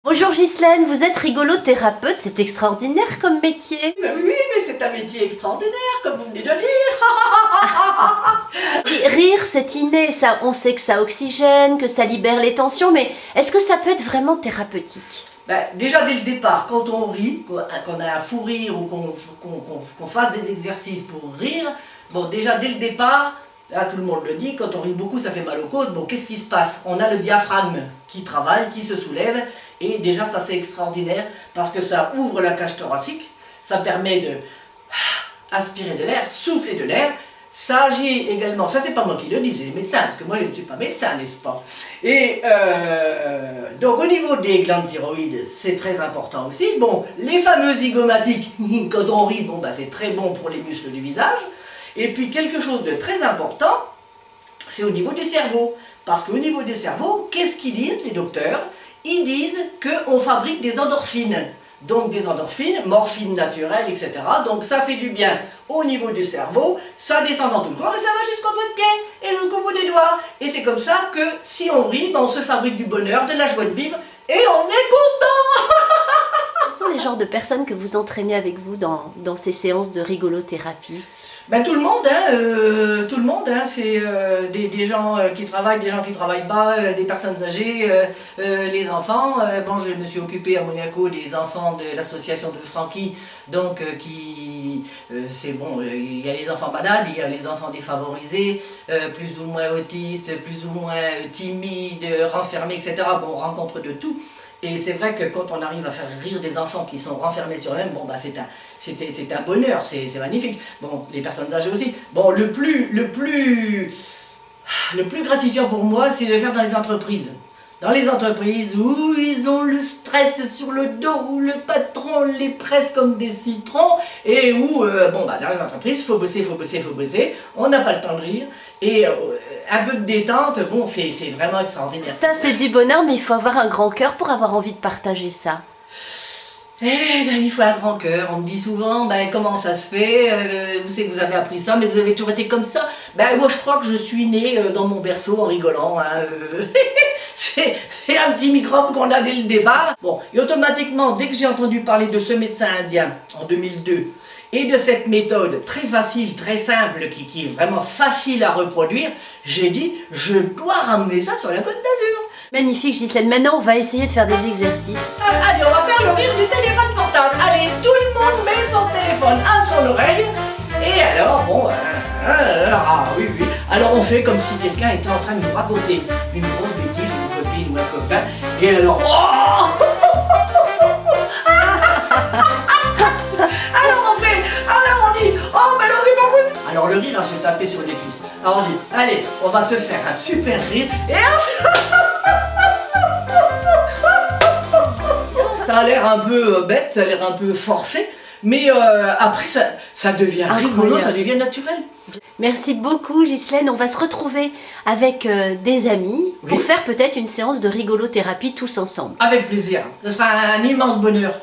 Bonjour Ghislaine, vous êtes rigolothérapeute, c'est extraordinaire comme métier. Mais oui, mais c'est un métier extraordinaire, comme vous venez de dire. Rire, c'est inné, ça, on sait que ça oxygène, que ça libère les tensions, mais est-ce que ça peut être vraiment thérapeutique? Déjà dès le départ, quand on rit, qu'on a un fou rire ou qu'on fasse des exercices pour rire, bon déjà dès le départ, là tout le monde le dit, quand on rit beaucoup ça fait mal aux côtes, bon qu'est-ce qui se passe? On a le diaphragme qui travaille, qui se soulève, et déjà ça c'est extraordinaire parce que ça ouvre la cage thoracique, ça permet de aspirer de l'air, souffler de l'air. Ça agit également, ça c'est pas moi qui le dis, c'est les médecins, parce que moi je ne suis pas médecin, n'est-ce pas? Et donc au niveau des glandes thyroïdes, c'est très important aussi. Bon, les fameux zygomatiques, quand on rit, bon, bah, c'est très bon pour les muscles du visage. Et puis quelque chose de très important, c'est au niveau du cerveau. Parce qu'au niveau du cerveau, qu'est-ce qu'ils disent les docteurs? Ils disent qu'on fabrique des endorphines. Donc des endorphines, morphine naturelle, etc. Donc ça fait du bien au niveau du cerveau, ça descend dans tout le corps et ça va jusqu'au bout de pied et jusqu'au bout des doigts. Et c'est comme ça que si on rit, ben on se fabrique du bonheur, de la joie de vivre et on est content. Quels sont les genres de personnes que vous entraînez avec vous dans ces séances de rigolothérapie? Ben, tout le monde, c'est des gens qui travaillent, des gens qui travaillent pas, des personnes âgées, les enfants. Bon, je me suis occupée à Monaco des enfants de l'association de Francky, donc c'est bon, il y a les enfants malades, il y a les enfants défavorisés, plus ou moins autistes, plus ou moins timides, renfermés, etc. Bon, on rencontre de tout. Et c'est vrai que quand on arrive à faire rire des enfants qui sont renfermés sur eux-mêmes, bon, bah, c'est un bonheur, c'est magnifique. Bon, les personnes âgées aussi. Bon, le plus gratifiant pour moi, c'est de le faire dans les entreprises. Dans les entreprises où ils ont le stress sur le dos, où le patron les presse comme des citrons, et où, bon, bah, dans les entreprises, il faut bosser, on n'a pas le temps de rire, et un peu de détente, bon, c'est vraiment extraordinaire. Ça c'est du bonheur, mais il faut avoir un grand cœur pour avoir envie de partager ça. Eh ben, il faut un grand cœur. On me dit souvent, ben, comment ça se fait? Vous savez que vous avez appris ça, mais vous avez toujours été comme ça. Ben, moi, je crois que je suis née dans mon berceau en rigolant. Hein, c'est un petit microbe qu'on a dès le départ. Bon, et automatiquement, dès que j'ai entendu parler de ce médecin indien en 2002, et de cette méthode très facile, très simple, qui est vraiment facile à reproduire, j'ai dit, je dois ramener ça sur la Côte d'Azur. Magnifique Ghislaine, maintenant on va essayer de faire des exercices. Allez, on va faire le rire du téléphone portable. Allez, tout le monde met son téléphone à son oreille. Et alors, bon, oui. Alors on fait comme si quelqu'un était en train de nous raconter une grosse bêtise, une copine ou un copain. Et alors, oh alors on dit, oh mais non c'est pas possible. Alors le rire à se taper sur les cuisses. Alors on dit, allez, on va se faire un super rire. Et ça a l'air un peu bête, ça a l'air un peu forcé, mais après ça devient rigolo, ça devient naturel. Merci beaucoup Ghislaine, on va se retrouver avec des amis pour faire peut-être une séance de rigolothérapie tous ensemble. Avec plaisir, ce sera un immense bonheur.